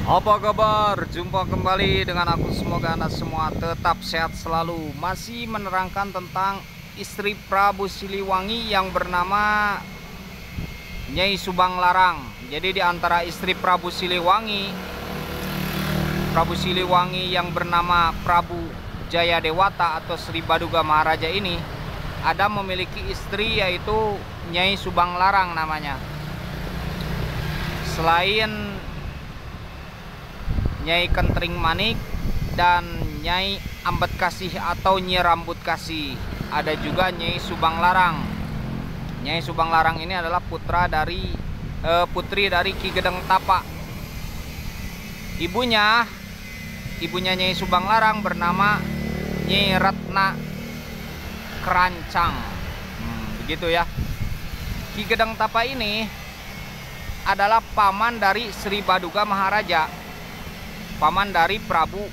Apa kabar? Jumpa kembali dengan aku. Semoga Anda semua tetap sehat selalu. Masih menerangkan tentang istri Prabu Siliwangi yang bernama Nyai Subang Larang. Jadi di antara istri Prabu Siliwangi yang bernama Prabu Jayadewata atau Sri Baduga Maharaja ini ada memiliki istri yaitu Nyai Subang Larang namanya. Selain Nyai Kentring Manik dan Nyai Ambetkasih atau Nyi Rambut Kasih, ada juga Nyai Subang Larang. Nyai Subang Larang ini adalah putri dari Ki Gedeng Tapa. Ibunya Nyai Subang Larang bernama Nyi Ratna Kerancang. Begitu ya. Ki Gedeng Tapa ini adalah paman dari Sri Baduga Maharaja, paman dari Prabu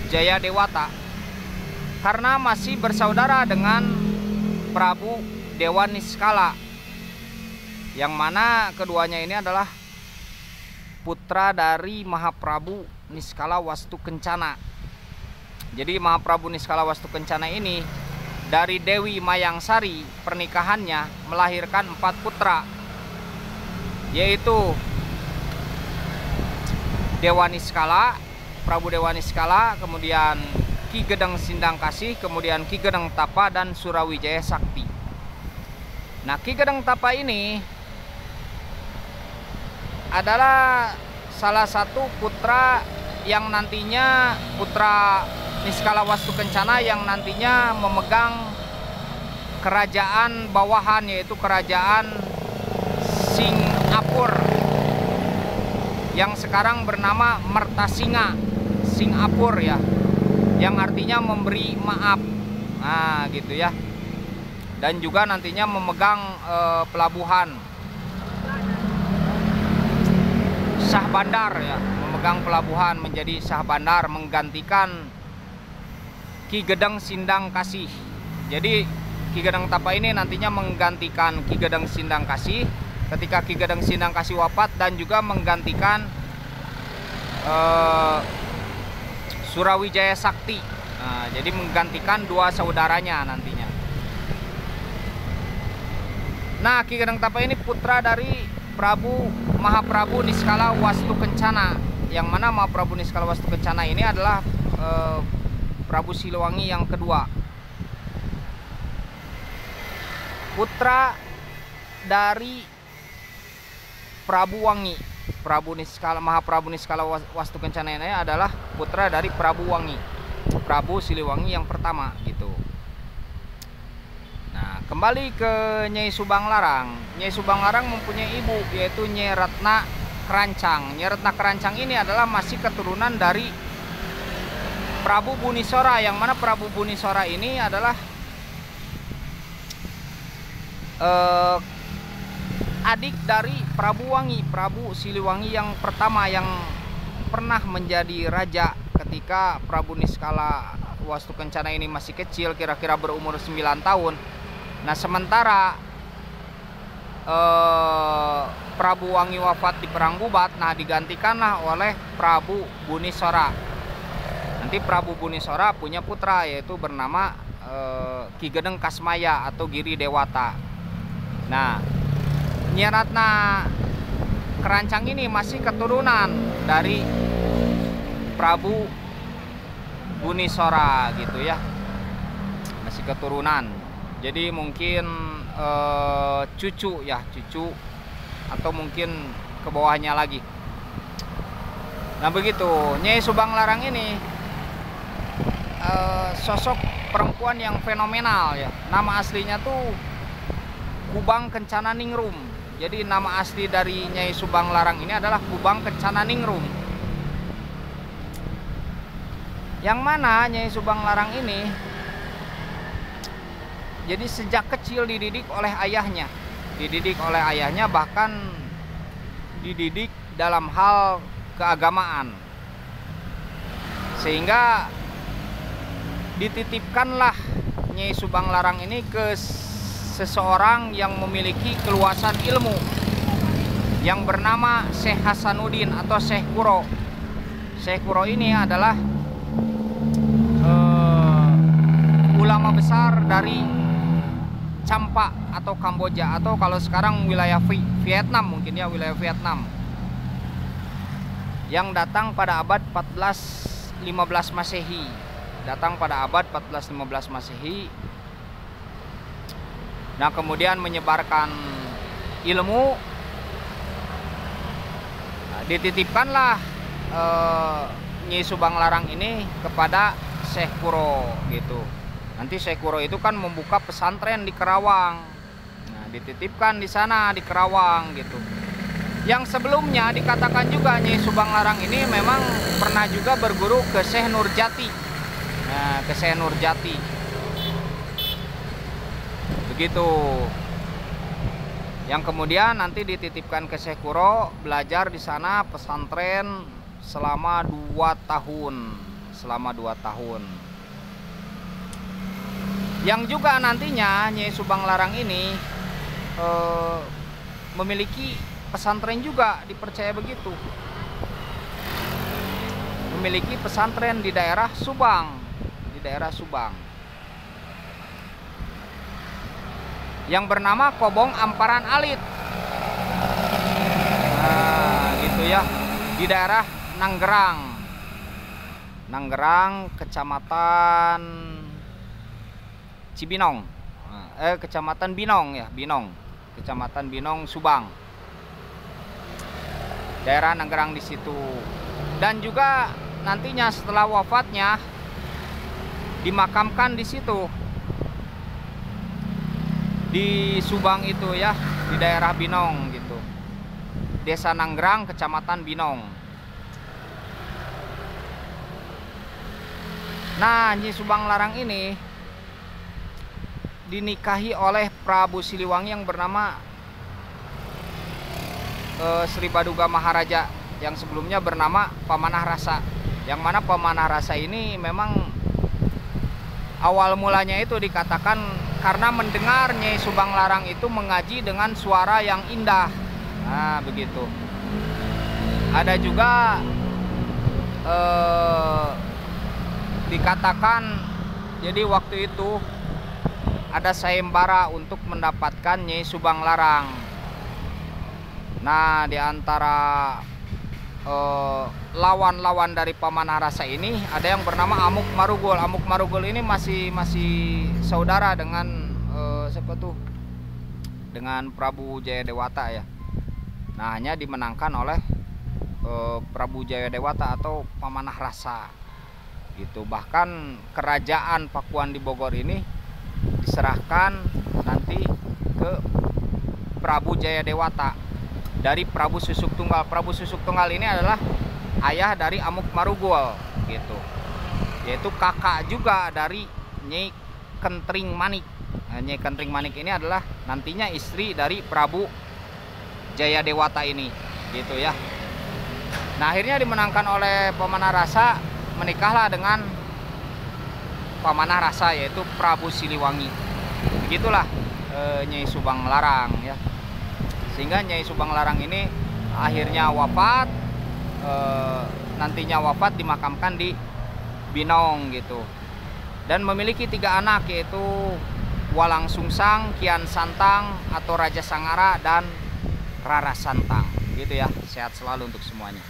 Jayadewata, karena masih bersaudara dengan Prabu Dewa Niskala, yang mana keduanya ini adalah putra dari Mahaprabu Niskala Wastu Kencana. Jadi Mahaprabu Niskala Wastu Kencana ini dari Dewi Mayangsari, pernikahannya melahirkan 4 putra, yaitu Dewa Niskala, Prabu Dewa Niskala, kemudian Ki Gedeng Sindang Kasih, kemudian Ki Gedeng Tapa dan Surawijaya Sakti. Nah, Ki Gedeng Tapa ini adalah salah satu putra yang nantinya putra Niskala Wastu Kencana yang nantinya memegang kerajaan bawahan, yaitu kerajaan Singapura yang sekarang bernama Mertasinga Singapura ya, yang artinya memberi maaf. Nah gitu ya. Dan juga nantinya memegang pelabuhan Shah Bandar ya, memegang pelabuhan menjadi Shah Bandar, menggantikan Ki Gedeng Sindang Kasih. Jadi Ki Gedeng Tapa ini nantinya menggantikan Ki Gedeng Sindang Kasih ketika Ki Gedeng Sindang Kasih wafat, dan juga menggantikan Surawijaya Sakti. Nah, jadi menggantikan 2 saudaranya nantinya. Nah, Ki Gedeng Tapa ini putra dari Mahaprabu Niskala Wastu Kencana, yang mana Mahaprabu Niskala Wastu Kencana ini adalah Prabu Siliwangi yang kedua. Putra dari Prabu Wangi, Mahaprabu Niskala Wastu Kencana ini adalah putra dari Prabu Wangi, Prabu Siliwangi yang pertama gitu. Nah, kembali ke Nyai Subang Larang. Nyai Subang Larang mempunyai ibu yaitu Nyai Ratna Kerancang. Nyai Ratna Kerancang ini adalah masih keturunan dari Prabu Bunisora, yang mana Prabu Bunisora ini adalah adik dari Prabu Wangi, Prabu Siliwangi yang pertama yang pernah menjadi raja ketika Prabu Niskala Wastu Kencana ini masih kecil, kira-kira berumur 9 tahun. Nah, sementara Prabu Wangi wafat di Perang Bubat, nah digantikanlah oleh Prabu Bunisora. Nanti Prabu Bunisora punya putra yaitu bernama Ki Gedeng Kasmaya atau Giri Dewata. Nah, Nyai Ratna Kerancang ini masih keturunan dari Prabu Bunisora gitu ya, masih keturunan. Jadi mungkin cucu atau mungkin ke bawahnya lagi. Nah begitu, Nyai Subang Larang ini sosok perempuan yang fenomenal ya. Nama aslinya tuh Kubang Kencana Ningrum. Jadi nama asli dari Nyai Subang Larang ini adalah Kubang Kencana Ningrum. Yang mana Nyai Subang Larang ini jadi sejak kecil dididik oleh ayahnya. Bahkan dididik dalam hal keagamaan. Sehingga dititipkanlah Nyai Subang Larang ini ke seseorang yang memiliki keluasan ilmu yang bernama Syekh Hasanuddin atau Syekh Kuro. Syekh Kuro ini adalah ulama besar dari Champa atau Kamboja, atau kalau sekarang wilayah Vietnam, mungkin ya, wilayah Vietnam, yang datang pada abad 14-15 Masehi. Datang pada abad 14-15 Masehi. Nah, kemudian menyebarkan ilmu. Nah, dititipkanlah Nyai Subang Larang ini kepada Syekh Kuro gitu. Nanti Syekh Kuro itu kan membuka pesantren di Kerawang. Nah, dititipkan di sana di Kerawang gitu. Yang sebelumnya dikatakan juga Nyai Subang Larang ini memang pernah juga berguru ke Syekh Nurjati. Nah, ke Syekh Nurjati. Begitu. Yang kemudian nanti dititipkan ke Syekh Kuro, belajar di sana pesantren selama 2 tahun. Selama 2 tahun. Yang juga nantinya Nyai Subang Larang ini memiliki pesantren juga, dipercaya begitu. Memiliki pesantren di daerah Subang, di daerah Subang, yang bernama Kobong Amparan Alit. Nah, gitu ya, di daerah Nanggerang. Nanggerang, Kecamatan Cibinong, Kecamatan Binong ya, Binong, Kecamatan Binong, Subang. Daerah Nanggerang di situ. Dan juga nantinya setelah wafatnya dimakamkan di situ. Di Subang itu ya, di daerah Binong gitu. Desa Nanggerang, Kecamatan Binong. Nah, Nyai Subang Larang ini dinikahi oleh Prabu Siliwangi yang bernama Sri Baduga Maharaja, yang sebelumnya bernama Pamanah Rasa. Yang mana Pamanah Rasa ini memang awal mulanya itu dikatakan karena mendengar Nyai Subang Larang itu mengaji dengan suara yang indah. Nah, begitu. Ada juga dikatakan jadi waktu itu ada sayembara untuk mendapatkan Nyai Subang Larang. Nah, di antara lawan-lawan dari Pamanah Rasa ini ada yang bernama Amuk Marugul. Amuk Marugul ini masih saudara dengan siapa tuh? Dengan Prabu Jayadewata ya. Nah, hanya dimenangkan oleh Prabu Jayadewata atau Pamanah Rasa. Gitu. Bahkan kerajaan Pakuan di Bogor ini diserahkan nanti ke Prabu Jayadewata dari Prabu Susuk Tunggal. Prabu Susuk Tunggal ini adalah ayah dari Amuk Marugul gitu. Yaitu kakak juga dari Nyai Kentring Manik. Nah, Nyai Kentring Manik ini adalah nantinya istri dari Prabu Jayadewata ini gitu ya. Nah, akhirnya dimenangkan oleh Pamanah Rasa, menikahlah dengan Pamanah Rasa yaitu Prabu Siliwangi. Begitulah Nyai Subang Larang ya. Sehingga Nyai Subang Larang ini akhirnya wafat, nantinya wafat dimakamkan di Binong gitu. Dan memiliki 3 anak yaitu Walang Sungsang, Kian Santang atau Raja Sangara, dan Rara Santang gitu ya. Sehat selalu untuk semuanya.